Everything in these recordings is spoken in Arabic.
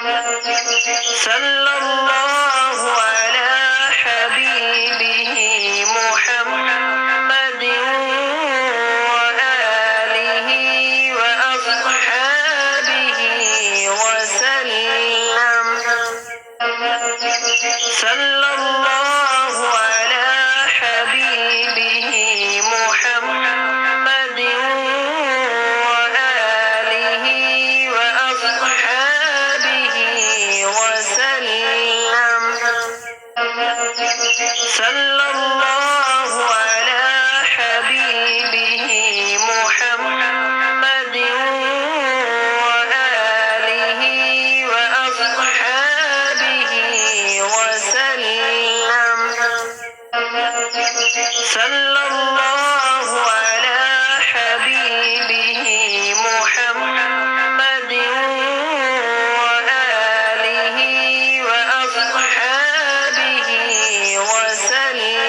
صلى الله على حبيبه محمد وآله وأصحابه وسلم. صلى الله على حبيبه محمد وآله وأصحابه وسلم. صلى الله على حبيبه محمد وآله وأصحابه وسلم. صلى الله على حبيبه محمد وآله وأصحابه وسلم.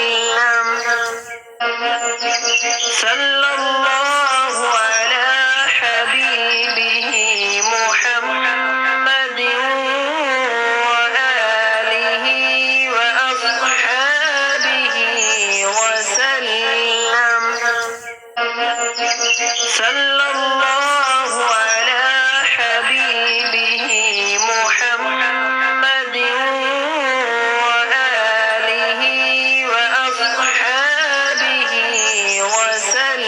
صلى الله على حبيبه محمد وآله وأصحابه وسلم. صلى الله على حبيبه محمد وآله وأصحابه وسلم.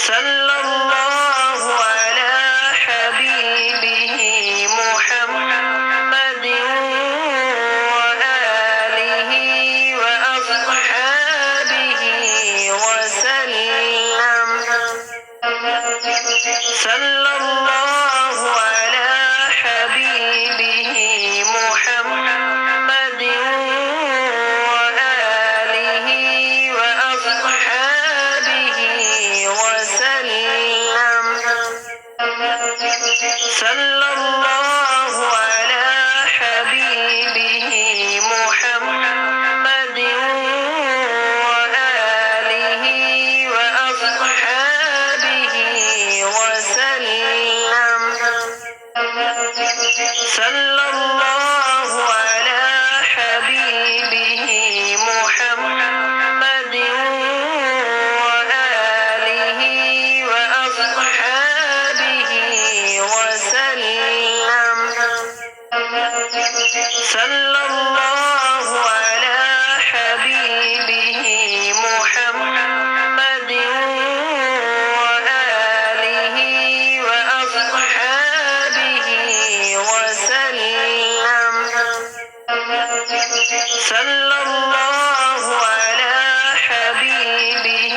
صلى الله على حبيبه محمد وآله وأصحابه وسلم. صلى الله على حبيبه محمد وآله وأصحابه وسلم. صلى الله على حبيبه محمد وآله وأصحابه وسلم. صلى الله على حبيبه محمد وآله وأصحابه وسلم. صلى الله على حبيبه محمد وآله وأصحابه وسلم. صلى الله على حبيبه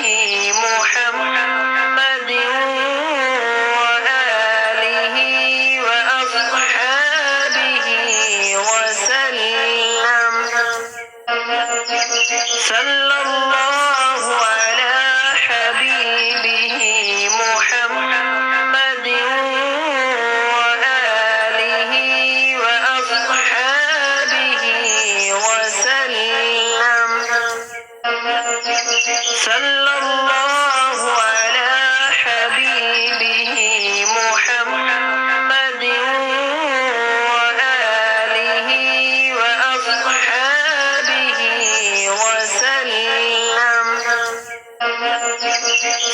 محمد وآله وأصحابه وسلم. صلى الله على حبيبه محمد وآله وأصحابه وسلم. صلى الله على حبيبه محمد وآله وأصحابه وسلم.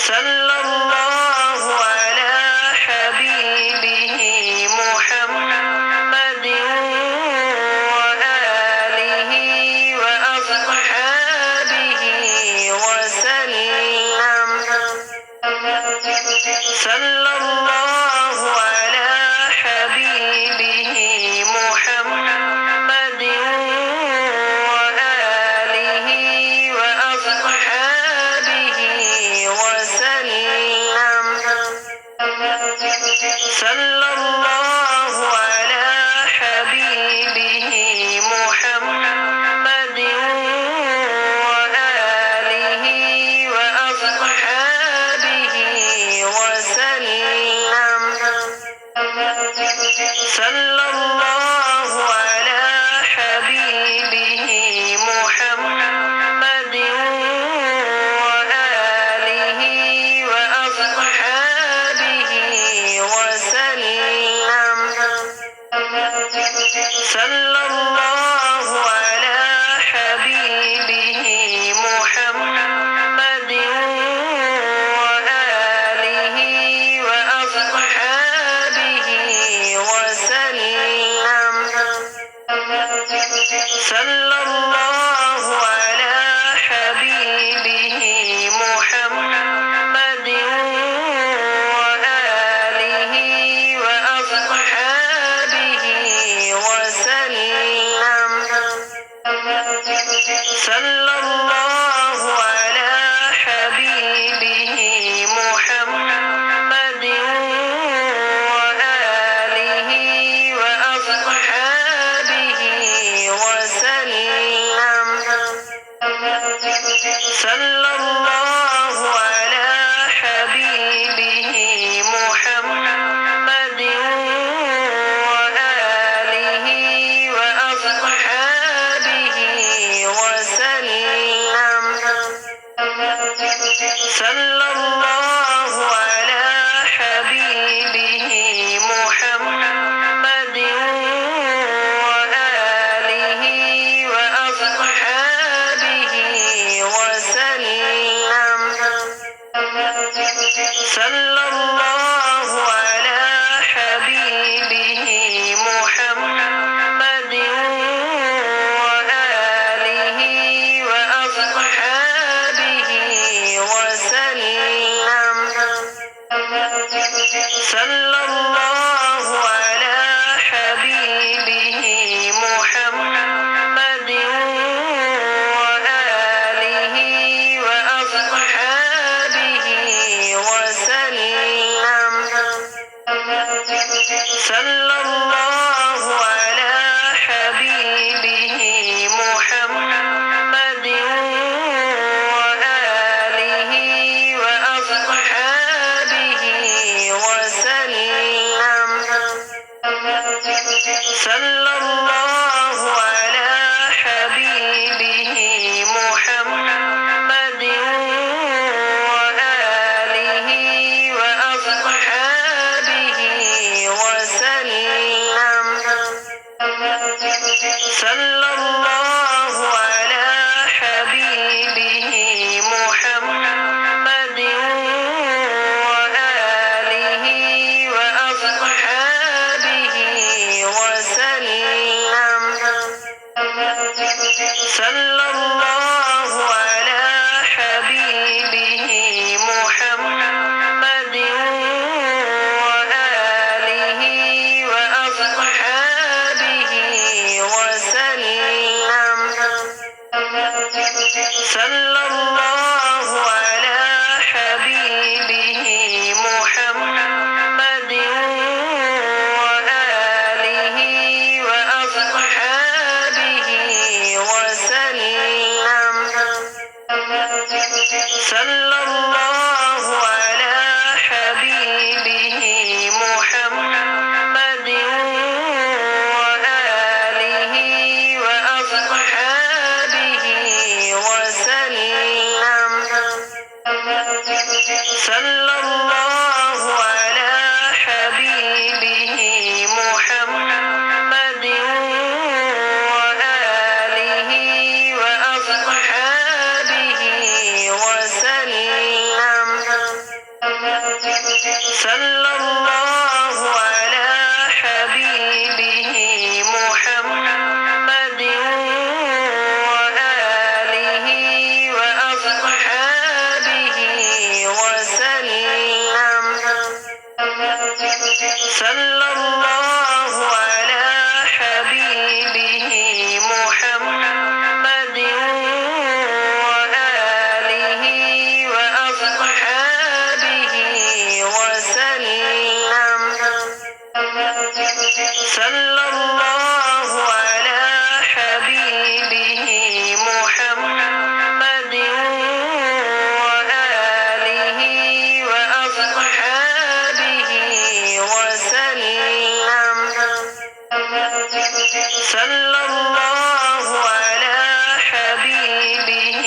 صلى الله على حبيبه محمد وآله وأصحابه وسلم. صلى الله على حبيبه محمد وآله وأصحابه وسلم. صلى الله على حبيبه محمد وآله وأصحابه وسلم. صلى الله على حبيبه محمد وآله وأصحابه وسلم. صلى الله على حبيبه محمد وآله وأصحابه وسلم. صلى الله على حبيبه محمد وآله وأصحابه وسلم. صلى الله على حبيبه محمد وآله وأصحابه وسلم. صلى الله على حبيبه محمد وآله وأصحابه وسلم. صلى الله على حبيبه محمد وآله وأصحابه وسلم. صلى الله على حبيبه محمد وآله وأصحابه وسلم. صلى الله على حبيبه محمد وآله وأصحابه وسلم. صلى الله على حبيبه محمد وآله وأصحابه وسلم. صلى الله على حبيبه محمد وآله وأصحابه وسلم. صلى الله على حبيبه محمد وآله وأصحابه وسلم. صلى الله على حبيبه محمد وآله وأصحابه وسلم. صلى الله على حبيبه محمد وآله وأصحابه وسلم. صلى الله على حبيبه محمد وآله وأصحابه وسلم. صلى الله على حبيبه محمد وآله وأصحابه وسلم. صلى الله على حبيبه محمد وآله وأصحابه وسلم. صلى الله على حبيبه محمد وآله وأصحابه وسلم. صلى الله على حبيبه محمد وآله وأصحابه وسلم. صلى الله على حبيبه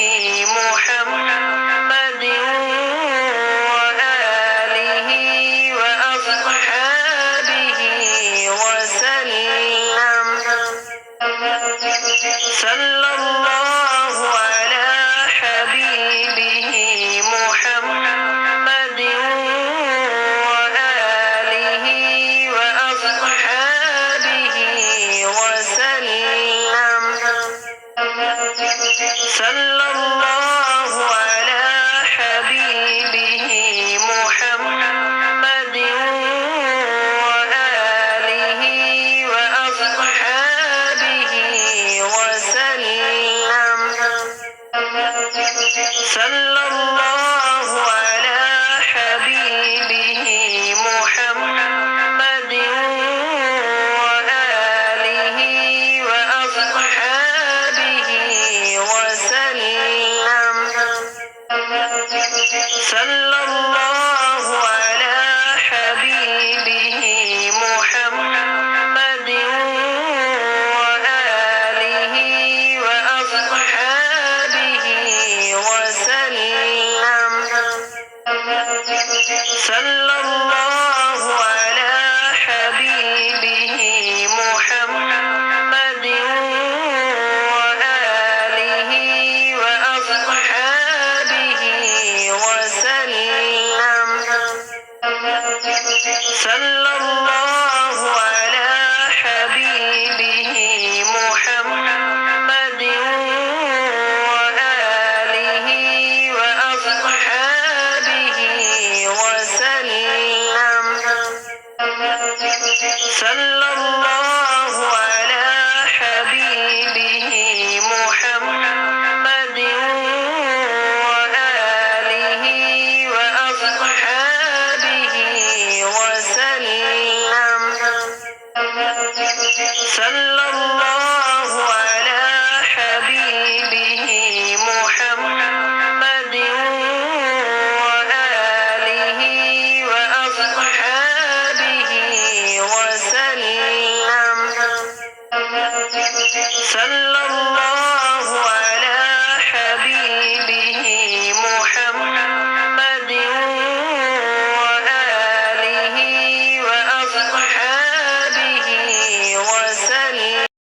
محمد وآله وأصحابه وسلم. صلى الله على حبيبه محمد وآله وأصحابه وسلم. صلى الله على حبيبه محمد وآله وأصحابه وسلم. صلى الله على حبيبه محمد وآله وأصحابه وسلم. صلى الله على حبيبه محمد وآله وأصحابه وسلم. صلى الله على حبيبه محمد وآله وأصحابه وسلم. صلى الله على حبيبه محمد وآله وأصحابه وسلم. صلى الله على حبيبه محمد وآله وأصحابه وسلم. صلى الله على حبيبه محمد وآله وأصحابه وسلم. صلى الله على حبيبه